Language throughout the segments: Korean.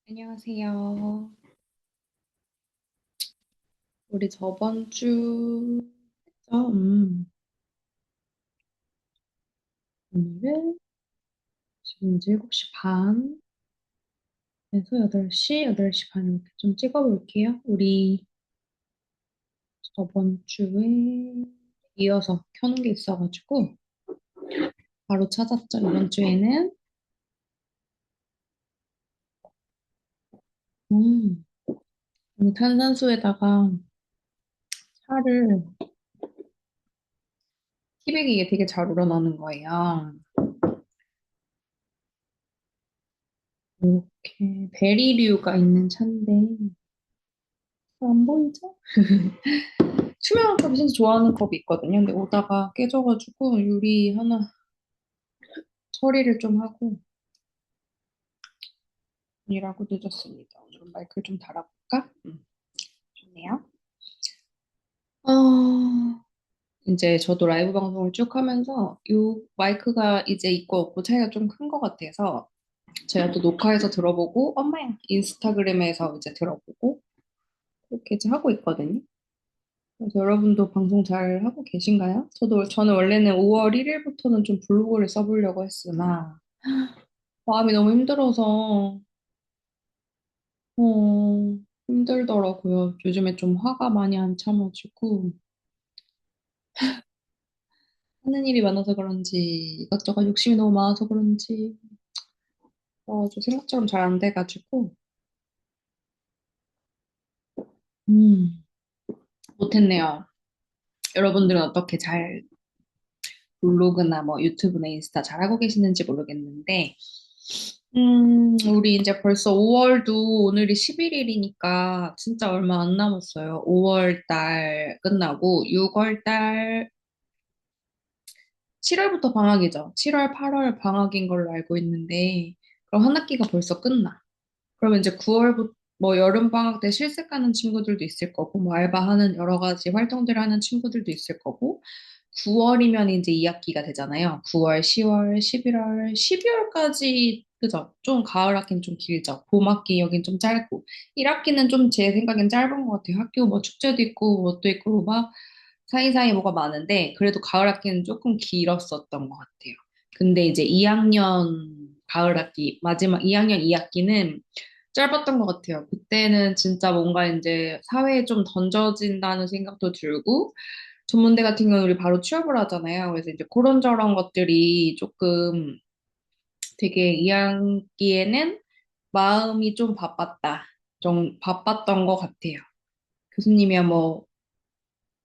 안녕하세요. 우리 저번 주 했죠? 오늘은 지금 이제 7시 반에서 8시 반 이렇게 좀 찍어볼게요. 우리 저번 주에 이어서 켜놓은 게 있어가지고 바로 찾았죠. 이번 주에는 음, 이 탄산수에다가 차를 티백이게 되게 잘 우러나는 거예요. 이렇게 베리류가 있는 차인데 안 보이죠? 투명한 컵이 진짜 좋아하는 컵이 있거든요. 근데 오다가 깨져가지고 유리 하나 처리를 좀 하고 일하고 늦었습니다. 오늘은 마이크를 좀 달아볼까? 좋네요. 어, 이제 저도 라이브 방송을 쭉 하면서 이 마이크가 이제 있고 없고 차이가 좀 큰 것 같아서 제가 또 녹화해서 들어보고 엄마야 인스타그램에서 이제 들어보고 그렇게 이제 하고 있거든요. 그래서 여러분도 방송 잘 하고 계신가요? 저는 원래는 5월 1일부터는 좀 블로그를 써보려고 했으나 마음이 너무 힘들어서 힘들더라고요. 요즘에 좀 화가 많이 안 참아지고 하는 일이 많아서 그런지 이것저것 욕심이 너무 많아서 그런지 좀 생각처럼 잘 안 돼가지고 음, 못했네요. 여러분들은 어떻게 잘 블로그나 뭐 유튜브나 인스타 잘하고 계시는지 모르겠는데 우리 이제 벌써 5월도 오늘이 11일이니까 진짜 얼마 안 남았어요. 5월 달 끝나고 6월 달 7월부터 방학이죠. 7월, 8월 방학인 걸로 알고 있는데 그럼 한 학기가 벌써 끝나. 그러면 이제 9월부터 뭐 여름 방학 때 실습 가는 친구들도 있을 거고 뭐 알바하는 여러 가지 활동들을 하는 친구들도 있을 거고 9월이면 이제 2학기가 되잖아요. 9월, 10월, 11월, 12월까지 그죠? 좀 가을 학기는 좀 길죠. 봄 학기 여긴 좀 짧고 1학기는 좀 제 생각엔 짧은 것 같아요. 학교 뭐 축제도 있고 뭣도 있고 막 사이사이 뭐가 많은데 그래도 가을 학기는 조금 길었었던 것 같아요. 근데 이제 2학년 가을 학기 마지막 2학년 2학기는 짧았던 것 같아요. 그때는 진짜 뭔가 이제 사회에 좀 던져진다는 생각도 들고 전문대 같은 경우는 우리 바로 취업을 하잖아요. 그래서 이제 그런저런 것들이 조금 되게 2학기에는 마음이 좀 바빴다. 좀 바빴던 것 같아요. 교수님이야 뭐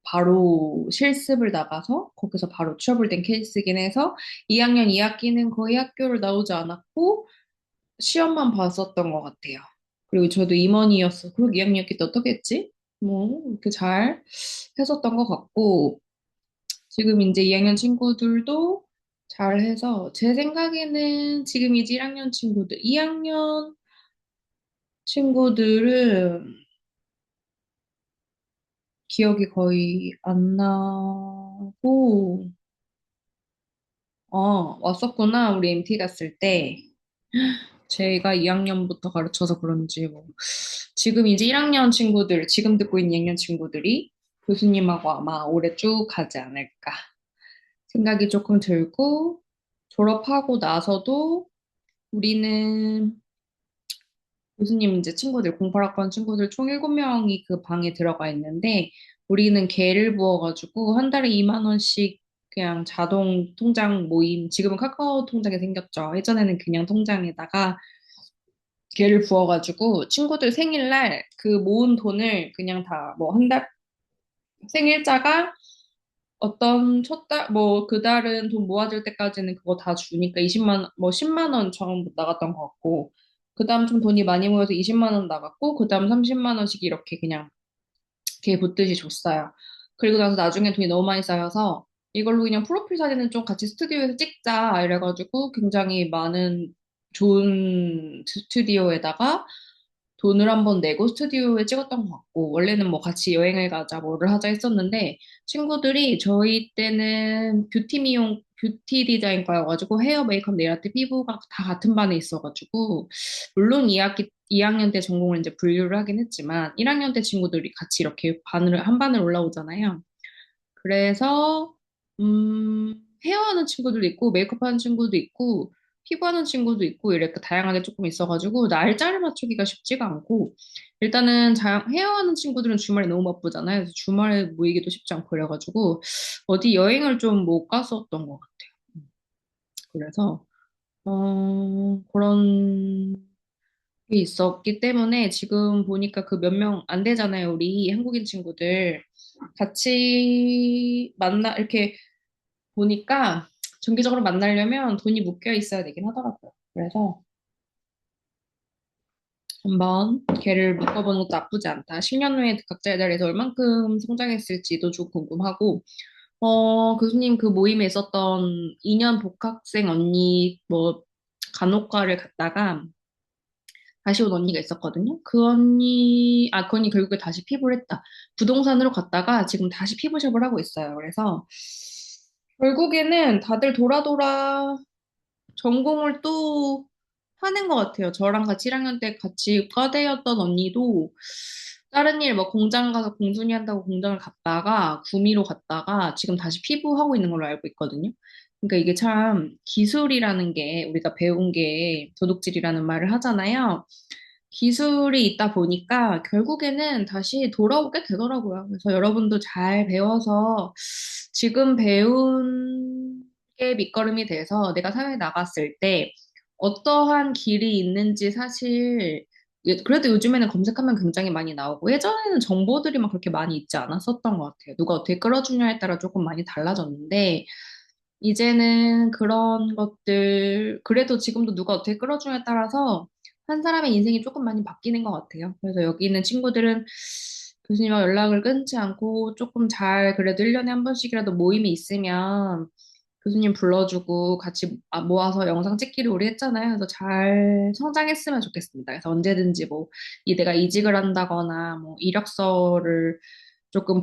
바로 실습을 나가서 거기서 바로 취업을 된 케이스긴 해서 2학년 2학기는 거의 학교를 나오지 않았고 시험만 봤었던 것 같아요. 그리고 저도 임원이었어. 그리고 2학년 때 어떻게 했지? 뭐 이렇게 잘 했었던 것 같고 지금 이제 2학년 친구들도 잘해서 제 생각에는 지금 이제 1학년 친구들, 2학년 친구들은 기억이 거의 안 나고 왔었구나. 우리 MT 갔을 때. 제가 2학년부터 가르쳐서 그런지 뭐 지금 이제 1학년 친구들, 지금 듣고 있는 2학년 친구들이 교수님하고 아마 오래 쭉 가지 않을까 생각이 조금 들고 졸업하고 나서도 우리는 교수님 이제 친구들, 08학번 친구들 총 7명이 그 방에 들어가 있는데 우리는 개를 부어가지고 한 달에 2만 원씩 그냥 자동 통장 모임, 지금은 카카오 통장이 생겼죠. 예전에는 그냥 통장에다가 개를 부어가지고 친구들 생일날 그 모은 돈을 그냥 다 뭐 한 달, 생일자가 어떤 첫 달, 뭐 그 달은 돈 모아질 때까지는 그거 다 주니까 20만, 뭐 10만 원 처음 나갔던 것 같고, 그 다음 좀 돈이 많이 모여서 20만 원 나갔고, 그 다음 30만 원씩 이렇게 그냥 걔 붓듯이 줬어요. 그리고 나서 나중에 돈이 너무 많이 쌓여서 이걸로 그냥 프로필 사진을 좀 같이 스튜디오에서 찍자 이래가지고 굉장히 많은 좋은 스튜디오에다가 돈을 한번 내고 스튜디오에 찍었던 것 같고, 원래는 뭐 같이 여행을 가자, 뭐를 하자 했었는데, 친구들이 저희 때는 뷰티 디자인과여가지고 헤어, 메이크업, 네일아트, 피부가 다 같은 반에 있어가지고 물론 2학년 때 전공을 이제 분류를 하긴 했지만 1학년 때 친구들이 같이 이렇게 한 반을 올라오잖아요. 그래서 헤어하는 친구들도 있고 메이크업 하는 친구도 있고 피부하는 친구도 있고 이렇게 다양하게 조금 있어가지고 날짜를 맞추기가 쉽지가 않고 일단은 헤어하는 친구들은 주말에 너무 바쁘잖아요. 그래서 주말에 모이기도 쉽지 않고 그래가지고 어디 여행을 좀 못 갔었던 것 같아요. 그래서 그런 게 있었기 때문에 지금 보니까 그 몇 명 안 되잖아요. 우리 한국인 친구들 같이 이렇게 보니까 정기적으로 만나려면 돈이 묶여 있어야 되긴 하더라고요. 그래서 한번 걔를 묶어보는 것도 나쁘지 않다. 10년 후에 각자의 자리에서 얼만큼 성장했을지도 좀 궁금하고, 교수님 그 모임에 있었던 2년 복학생 언니, 간호과를 갔다가 다시 온 언니가 있었거든요. 그 언니 결국에 다시 피부를 했다. 부동산으로 갔다가 지금 다시 피부샵을 하고 있어요. 그래서 결국에는 다들 돌아 전공을 또 하는 것 같아요. 저랑 같이 1학년 때 같이 과대였던 언니도 다른 일, 공장 가서 공순위 한다고 공장을 갔다가 구미로 갔다가 지금 다시 피부하고 있는 걸로 알고 있거든요. 그러니까 이게 참 기술이라는 게 우리가 배운 게 도둑질이라는 말을 하잖아요. 기술이 있다 보니까 결국에는 다시 돌아오게 되더라고요. 그래서 여러분도 잘 배워서 지금 배운 게 밑거름이 돼서 내가 사회에 나갔을 때 어떠한 길이 있는지 사실 그래도 요즘에는 검색하면 굉장히 많이 나오고 예전에는 정보들이 막 그렇게 많이 있지 않았었던 것 같아요. 누가 어떻게 끌어주냐에 따라 조금 많이 달라졌는데 이제는 그런 것들 그래도 지금도 누가 어떻게 끌어주냐에 따라서 한 사람의 인생이 조금 많이 바뀌는 것 같아요. 그래서 여기 있는 친구들은 교수님과 연락을 끊지 않고 조금 잘 그래도 1년에 한 번씩이라도 모임이 있으면 교수님 불러주고 같이 모아서 영상 찍기를 우리 했잖아요. 그래서 잘 성장했으면 좋겠습니다. 그래서 언제든지 내가 이직을 한다거나 이력서를 조금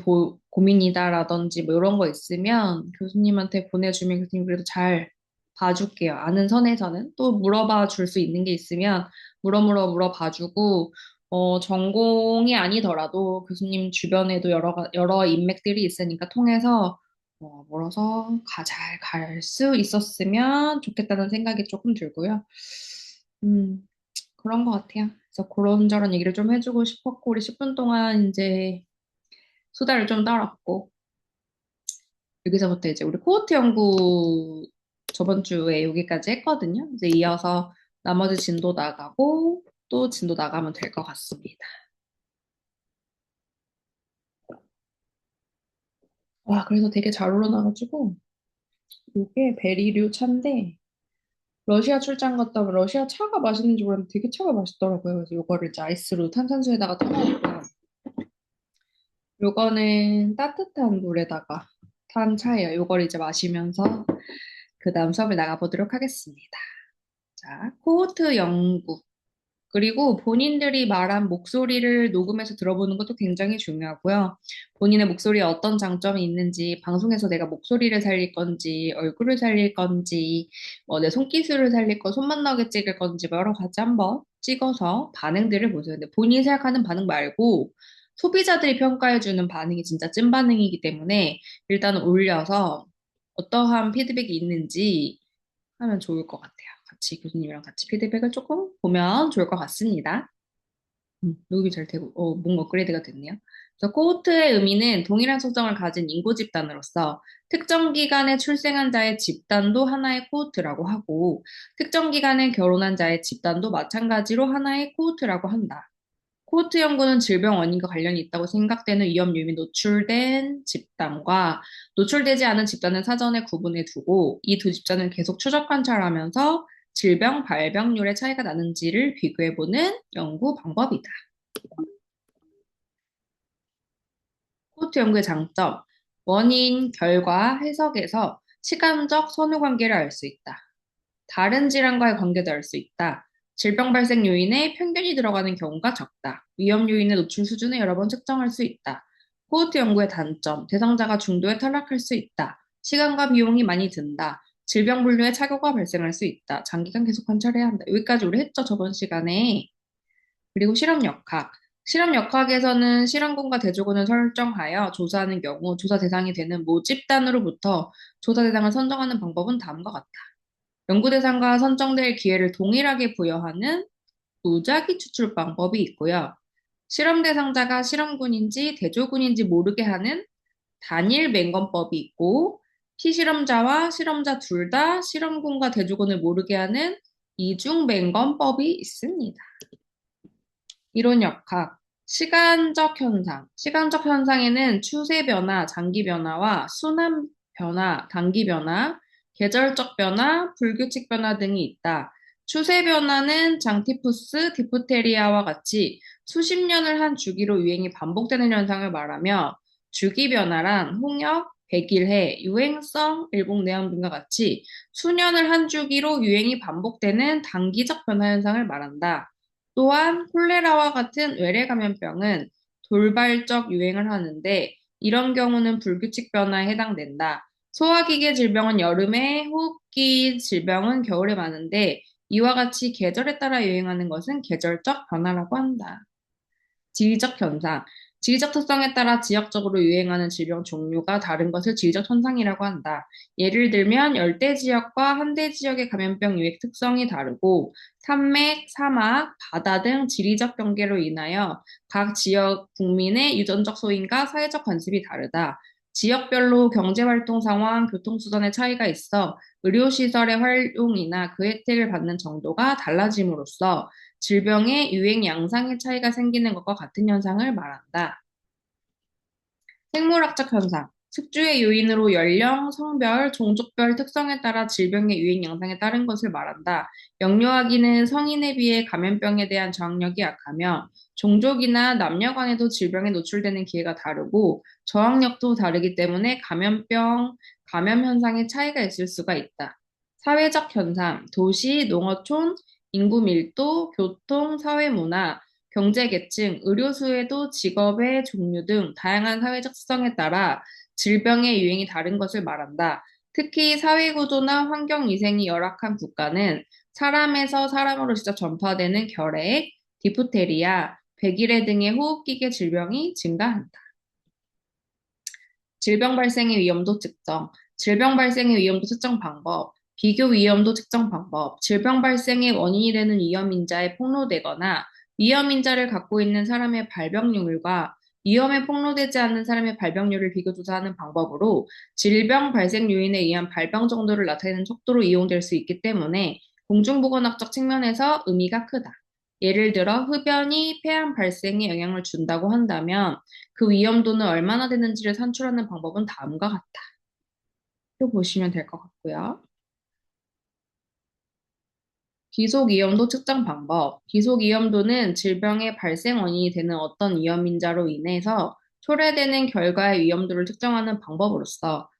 고민이다라든지 이런 거 있으면 교수님한테 보내주면 교수님 그래도 잘 봐줄게요. 아는 선에서는 또 물어봐 줄 수 있는 게 있으면 물어봐주고 전공이 아니더라도 교수님 주변에도 여러 인맥들이 있으니까 통해서 멀어서 잘 갈 수 있었으면 좋겠다는 생각이 조금 들고요. 음, 그런 것 같아요. 그래서 그런저런 얘기를 좀 해주고 싶었고, 우리 10분 동안 이제 수다를 좀 떨었고, 여기서부터 이제 우리 코호트 연구 저번 주에 여기까지 했거든요. 이제 이어서 나머지 진도 나가고, 또 진도 나가면 될 것 같습니다. 와, 그래서 되게 잘 올라나가지고, 이게 베리류 차인데, 러시아 출장 갔다 오면 러시아 차가 맛있는지 몰랐는데 되게 차가 맛있더라고요. 그래서 요거를 이제 아이스로 탄산수에다가 타먹었고요. 요거는 따뜻한 물에다가 탄 차예요. 요걸 이제 마시면서 그 다음 수업을 나가보도록 하겠습니다. 자, 코호트 연구. 그리고 본인들이 말한 목소리를 녹음해서 들어보는 것도 굉장히 중요하고요. 본인의 목소리에 어떤 장점이 있는지, 방송에서 내가 목소리를 살릴 건지, 얼굴을 살릴 건지, 내 손기술을 살릴 거, 손만 나오게 찍을 건지, 여러 가지 한번 찍어서 반응들을 보세요. 근데 본인이 생각하는 반응 말고, 소비자들이 평가해주는 반응이 진짜 찐 반응이기 때문에 일단 올려서 어떠한 피드백이 있는지 하면 좋을 것 같아요. 같이 교수님이랑 같이 피드백을 조금 보면 좋을 것 같습니다. 녹음이 잘 되고, 뭔가 업그레이드가 됐네요. 그래서 코호트의 의미는 동일한 속성을 가진 인구 집단으로서 특정 기간에 출생한 자의 집단도 하나의 코호트라고 하고, 특정 기간에 결혼한 자의 집단도 마찬가지로 하나의 코호트라고 한다. 코호트 연구는 질병 원인과 관련이 있다고 생각되는 위험 요인이 노출된 집단과 노출되지 않은 집단을 사전에 구분해 두고 이 두 집단을 계속 추적 관찰하면서 질병 발병률의 차이가 나는지를 비교해 보는 연구 방법이다. 코호트 연구의 장점, 원인, 결과, 해석에서 시간적 선후 관계를 알 수 있다. 다른 질환과의 관계도 알 수 있다. 질병 발생 요인에 편견이 들어가는 경우가 적다. 위험 요인의 노출 수준을 여러 번 측정할 수 있다. 코호트 연구의 단점, 대상자가 중도에 탈락할 수 있다. 시간과 비용이 많이 든다. 질병 분류에 착오가 발생할 수 있다. 장기간 계속 관찰해야 한다. 여기까지 우리 했죠, 저번 시간에. 그리고 실험 역학. 실험 역학에서는 실험군과 대조군을 설정하여 조사하는 경우 조사 대상이 되는 모집단으로부터 조사 대상을 선정하는 방법은 다음과 같다. 연구 대상과 선정될 기회를 동일하게 부여하는 무작위 추출 방법이 있고요. 실험 대상자가 실험군인지 대조군인지 모르게 하는 단일 맹검법이 있고, 피실험자와 실험자 둘 다 실험군과 대조군을 모르게 하는 이중 맹검법이 있습니다. 이론 역학, 시간적 현상. 시간적 현상에는 추세 변화, 장기 변화와 순환 변화, 단기 변화, 계절적 변화, 불규칙 변화 등이 있다. 추세 변화는 장티푸스, 디프테리아와 같이 수십 년을 한 주기로 유행이 반복되는 현상을 말하며, 주기 변화란 홍역, 백일해, 유행성, 일봉내염 등과 같이 수년을 한 주기로 유행이 반복되는 단기적 변화 현상을 말한다. 또한 콜레라와 같은 외래 감염병은 돌발적 유행을 하는데 이런 경우는 불규칙 변화에 해당된다. 소화기계 질병은 여름에, 호흡기 질병은 겨울에 많은데 이와 같이 계절에 따라 유행하는 것은 계절적 변화라고 한다. 지리적 현상. 지리적 특성에 따라 지역적으로 유행하는 질병 종류가 다른 것을 지리적 현상이라고 한다. 예를 들면 열대 지역과 한대 지역의 감염병 유행 특성이 다르고 산맥, 사막, 바다 등 지리적 경계로 인하여 각 지역 국민의 유전적 소인과 사회적 관습이 다르다. 지역별로 경제활동 상황, 교통수단의 차이가 있어 의료시설의 활용이나 그 혜택을 받는 정도가 달라짐으로써 질병의 유행 양상의 차이가 생기는 것과 같은 현상을 말한다. 생물학적 현상. 숙주의 요인으로 연령, 성별, 종족별 특성에 따라 질병의 유행 양상에 따른 것을 말한다. 영유아기는 성인에 비해 감염병에 대한 저항력이 약하며 종족이나 남녀 간에도 질병에 노출되는 기회가 다르고 저항력도 다르기 때문에 감염 현상의 차이가 있을 수가 있다. 사회적 현상, 도시, 농어촌, 인구 밀도, 교통, 사회문화, 경제계층, 의료수혜도 직업의 종류 등 다양한 사회적 특성에 따라 질병의 유행이 다른 것을 말한다. 특히 사회구조나 환경위생이 열악한 국가는 사람에서 사람으로 직접 전파되는 결핵, 디프테리아, 백일해 등의 호흡기계 질병이 증가한다. 질병 발생의 위험도 측정, 질병 발생의 위험도 측정 방법, 비교 위험도 측정 방법, 질병 발생의 원인이 되는 위험인자에 폭로되거나 위험인자를 갖고 있는 사람의 발병률과 위험에 폭로되지 않는 사람의 발병률을 비교 조사하는 방법으로 질병 발생 요인에 의한 발병 정도를 나타내는 척도로 이용될 수 있기 때문에 공중보건학적 측면에서 의미가 크다. 예를 들어 흡연이 폐암 발생에 영향을 준다고 한다면 그 위험도는 얼마나 되는지를 산출하는 방법은 다음과 같다. 또 보시면 될 것 같고요. 기속 위험도 측정 방법. 기속 위험도는 질병의 발생 원인이 되는 어떤 위험인자로 인해서 초래되는 결과의 위험도를 측정하는 방법으로서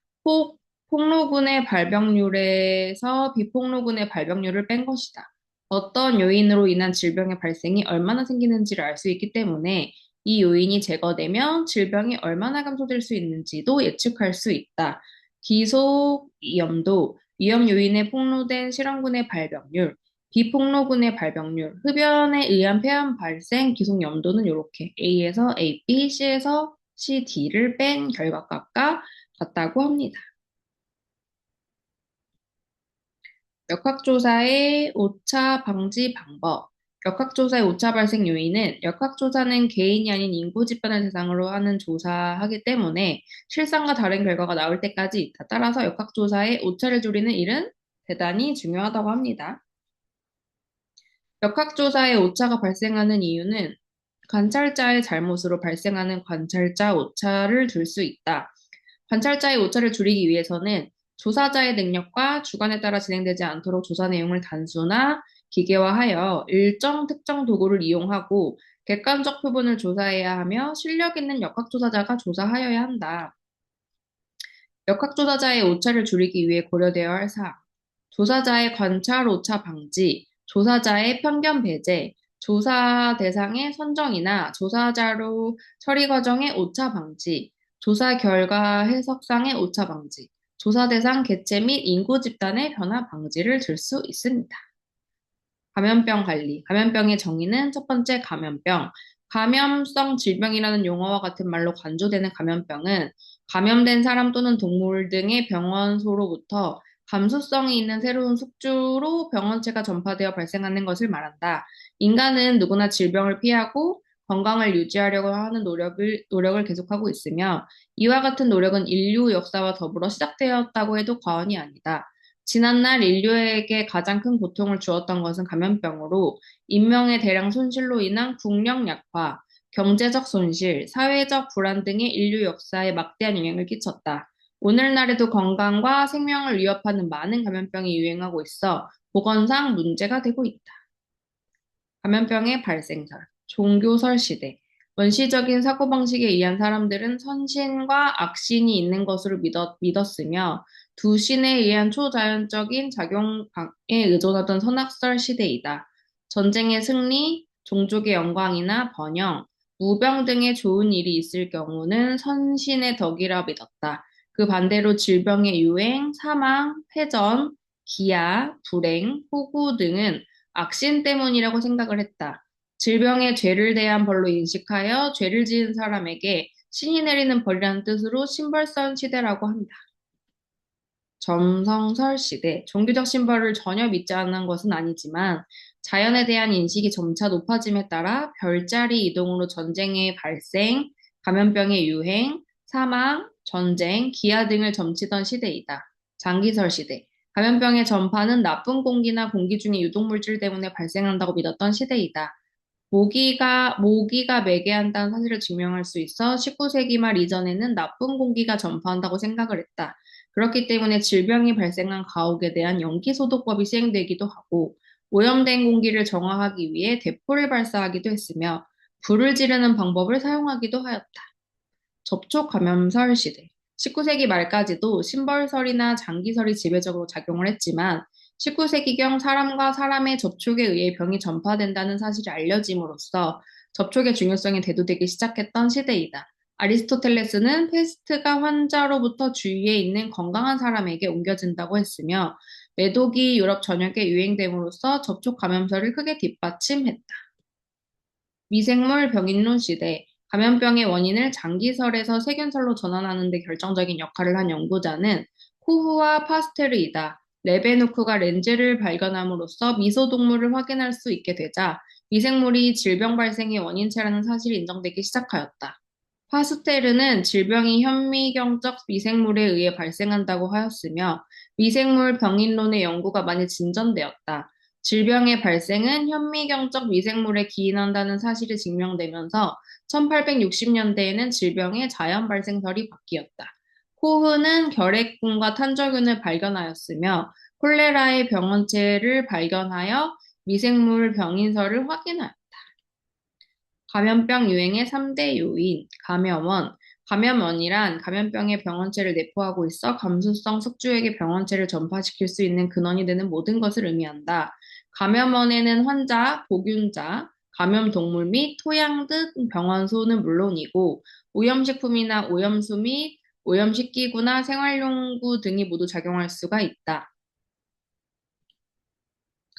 폭로군의 발병률에서 비폭로군의 발병률을 뺀 것이다. 어떤 요인으로 인한 질병의 발생이 얼마나 생기는지를 알 수 있기 때문에 이 요인이 제거되면 질병이 얼마나 감소될 수 있는지도 예측할 수 있다. 기속 위험도, 위험 요인에 폭로된 실험군의 발병률, 비폭로군의 발병률, 흡연에 의한 폐암 발생 기속 염도는 이렇게 A에서 A, B, C에서 C, D를 뺀 결과값과 같다고 합니다. 역학조사의 오차 방지 방법. 역학조사의 오차 발생 요인은 역학조사는 개인이 아닌 인구 집단을 대상으로 하는 조사하기 때문에 실상과 다른 결과가 나올 때까지 있다. 따라서 역학조사의 오차를 줄이는 일은 대단히 중요하다고 합니다. 역학조사의 오차가 발생하는 이유는 관찰자의 잘못으로 발생하는 관찰자 오차를 줄 수 있다. 관찰자의 오차를 줄이기 위해서는 조사자의 능력과 주관에 따라 진행되지 않도록 조사 내용을 단순화, 기계화하여 일정 특정 도구를 이용하고 객관적 표본을 조사해야 하며 실력 있는 역학조사자가 조사하여야 한다. 역학조사자의 오차를 줄이기 위해 고려되어야 할 사항. 조사자의 관찰 오차 방지, 조사자의 편견 배제, 조사 대상의 선정이나 조사 자료 처리 과정의 오차 방지, 조사 결과 해석상의 오차 방지. 조사 대상 개체 및 인구 집단의 변화 방지를 들 수 있습니다. 감염병 관리. 감염병의 정의는 첫 번째 감염병. 감염성 질병이라는 용어와 같은 말로 간주되는 감염병은 감염된 사람 또는 동물 등의 병원소로부터 감수성이 있는 새로운 숙주로 병원체가 전파되어 발생하는 것을 말한다. 인간은 누구나 질병을 피하고 건강을 유지하려고 하는 노력을 계속하고 있으며 이와 같은 노력은 인류 역사와 더불어 시작되었다고 해도 과언이 아니다. 지난날 인류에게 가장 큰 고통을 주었던 것은 감염병으로 인명의 대량 손실로 인한 국력 약화, 경제적 손실, 사회적 불안 등의 인류 역사에 막대한 영향을 끼쳤다. 오늘날에도 건강과 생명을 위협하는 많은 감염병이 유행하고 있어 보건상 문제가 되고 있다. 감염병의 발생설, 종교설 시대. 원시적인 사고방식에 의한 사람들은 선신과 악신이 있는 것으로 믿었으며 두 신에 의한 초자연적인 작용에 의존하던 선악설 시대이다. 전쟁의 승리, 종족의 영광이나 번영, 무병 등의 좋은 일이 있을 경우는 선신의 덕이라 믿었다. 그 반대로 질병의 유행, 사망, 패전, 기아, 불행, 폭우 등은 악신 때문이라고 생각을 했다. 질병의 죄를 대한 벌로 인식하여 죄를 지은 사람에게 신이 내리는 벌이라는 뜻으로 신벌선 시대라고 한다. 점성설 시대, 종교적 신벌을 전혀 믿지 않는 것은 아니지만 자연에 대한 인식이 점차 높아짐에 따라 별자리 이동으로 전쟁의 발생, 감염병의 유행, 사망, 전쟁, 기아 등을 점치던 시대이다. 장기설 시대, 감염병의 전파는 나쁜 공기나 공기 중의 유독물질 때문에 발생한다고 믿었던 시대이다. 모기가 매개한다는 사실을 증명할 수 있어 19세기 말 이전에는 나쁜 공기가 전파한다고 생각을 했다. 그렇기 때문에 질병이 발생한 가옥에 대한 연기소독법이 시행되기도 하고, 오염된 공기를 정화하기 위해 대포를 발사하기도 했으며, 불을 지르는 방법을 사용하기도 하였다. 접촉 감염설 시대. 19세기 말까지도 심벌설이나 장기설이 지배적으로 작용을 했지만 19세기경 사람과 사람의 접촉에 의해 병이 전파된다는 사실이 알려짐으로써 접촉의 중요성이 대두되기 시작했던 시대이다. 아리스토텔레스는 페스트가 환자로부터 주위에 있는 건강한 사람에게 옮겨진다고 했으며 매독이 유럽 전역에 유행됨으로써 접촉 감염설을 크게 뒷받침했다. 미생물 병인론 시대, 감염병의 원인을 장기설에서 세균설로 전환하는 데 결정적인 역할을 한 연구자는 코흐와 파스테르이다. 레베누크가 렌즈를 발견함으로써 미소동물을 확인할 수 있게 되자 미생물이 질병 발생의 원인체라는 사실이 인정되기 시작하였다. 파스테르는 질병이 현미경적 미생물에 의해 발생한다고 하였으며 미생물 병인론의 연구가 많이 진전되었다. 질병의 발생은 현미경적 미생물에 기인한다는 사실이 증명되면서 1860년대에는 질병의 자연 발생설이 바뀌었다. 코흐는 결핵균과 탄저균을 발견하였으며 콜레라의 병원체를 발견하여 미생물 병인설을 확인하였다. 감염병 유행의 3대 요인, 감염원. 감염원이란 감염병의 병원체를 내포하고 있어 감수성 숙주에게 병원체를 전파시킬 수 있는 근원이 되는 모든 것을 의미한다. 감염원에는 환자, 보균자, 감염동물 및 토양 등 병원소는 물론이고 오염식품이나 오염수 및 오염식기구나 생활용구 등이 모두 작용할 수가 있다.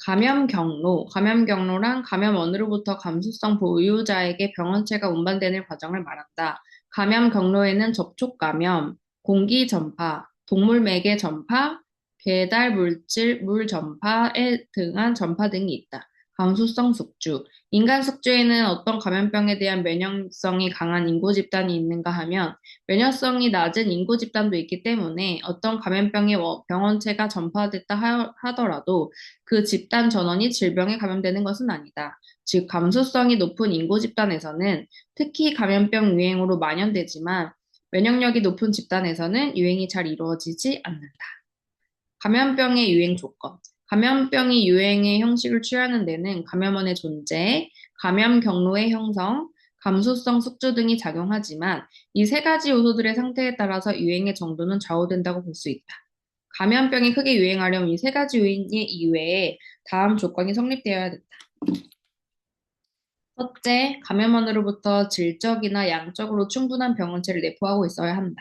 감염 경로, 감염 경로란 감염원으로부터 감수성 보유자에게 병원체가 운반되는 과정을 말한다. 감염 경로에는 접촉 감염, 공기 전파, 동물 매개 전파, 배달 물질, 물 전파에 등한 전파 등이 있다. 감수성 숙주, 인간 숙주에는 어떤 감염병에 대한 면역성이 강한 인구 집단이 있는가 하면 면역성이 낮은 인구 집단도 있기 때문에 어떤 감염병의 병원체가 전파됐다 하더라도 그 집단 전원이 질병에 감염되는 것은 아니다. 즉, 감수성이 높은 인구 집단에서는 특히 감염병 유행으로 만연되지만 면역력이 높은 집단에서는 유행이 잘 이루어지지 않는다. 감염병의 유행 조건. 감염병이 유행의 형식을 취하는 데는 감염원의 존재, 감염 경로의 형성, 감수성 숙주 등이 작용하지만 이 세 가지 요소들의 상태에 따라서 유행의 정도는 좌우된다고 볼 수 있다. 감염병이 크게 유행하려면 이 세 가지 요인 이외에 다음 조건이 성립되어야 된다. 첫째, 감염원으로부터 질적이나 양적으로 충분한 병원체를 내포하고 있어야 한다.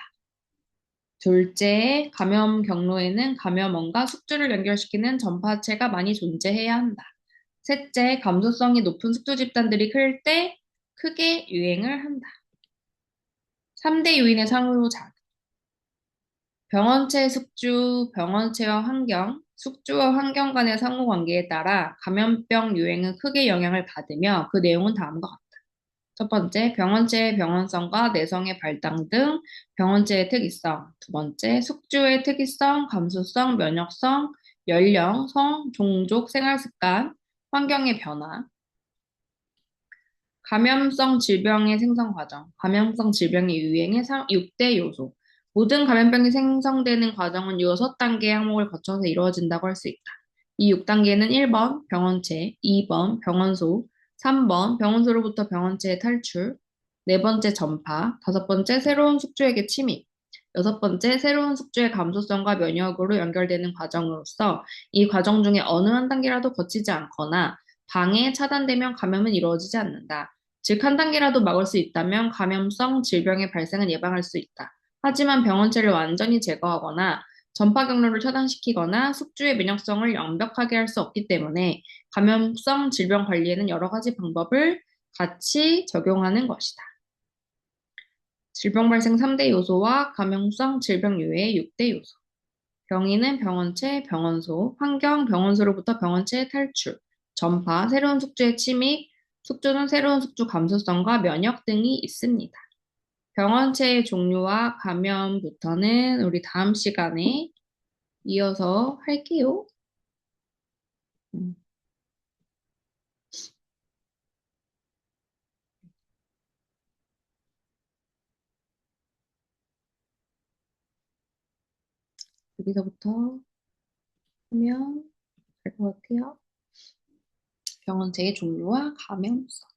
둘째, 감염 경로에는 감염원과 숙주를 연결시키는 전파체가 많이 존재해야 한다. 셋째, 감소성이 높은 숙주 집단들이 클 때 크게 유행을 한다. 3대 요인의 상호작용. 병원체 숙주, 병원체와 환경, 숙주와 환경 간의 상호관계에 따라 감염병 유행은 크게 영향을 받으며 그 내용은 다음과 같다. 첫 번째, 병원체의 병원성과 내성의 발당 등 병원체의 특이성. 두 번째, 숙주의 특이성, 감수성, 면역성, 연령, 성, 종족, 생활습관, 환경의 변화. 감염성 질병의 생성 과정, 감염성 질병의 유행의 6대 요소. 모든 감염병이 생성되는 과정은 6단계 항목을 거쳐서 이루어진다고 할 수 있다. 이 6단계는 1번 병원체, 2번 병원소, 3번 병원소로부터 병원체의 탈출, 네 번째 전파, 다섯 번째 새로운 숙주에게 침입, 여섯 번째 새로운 숙주의 감소성과 면역으로 연결되는 과정으로서 이 과정 중에 어느 한 단계라도 거치지 않거나 방해, 차단되면 감염은 이루어지지 않는다. 즉, 한 단계라도 막을 수 있다면 감염성 질병의 발생은 예방할 수 있다. 하지만 병원체를 완전히 제거하거나 전파 경로를 차단시키거나 숙주의 면역성을 완벽하게 할 수 없기 때문에 감염성 질병 관리에는 여러 가지 방법을 같이 적용하는 것이다. 질병 발생 3대 요소와 감염성 질병 유해 6대 요소. 병인은 병원체, 병원소, 환경, 병원소로부터 병원체의 탈출, 전파, 새로운 숙주의 침입, 숙주는 새로운 숙주 감소성과 면역 등이 있습니다. 병원체의 종류와 감염부터는 우리 다음 시간에 이어서 할게요. 음, 여기서부터 하면 될 것 같아요. 병원체의 종류와 감염성.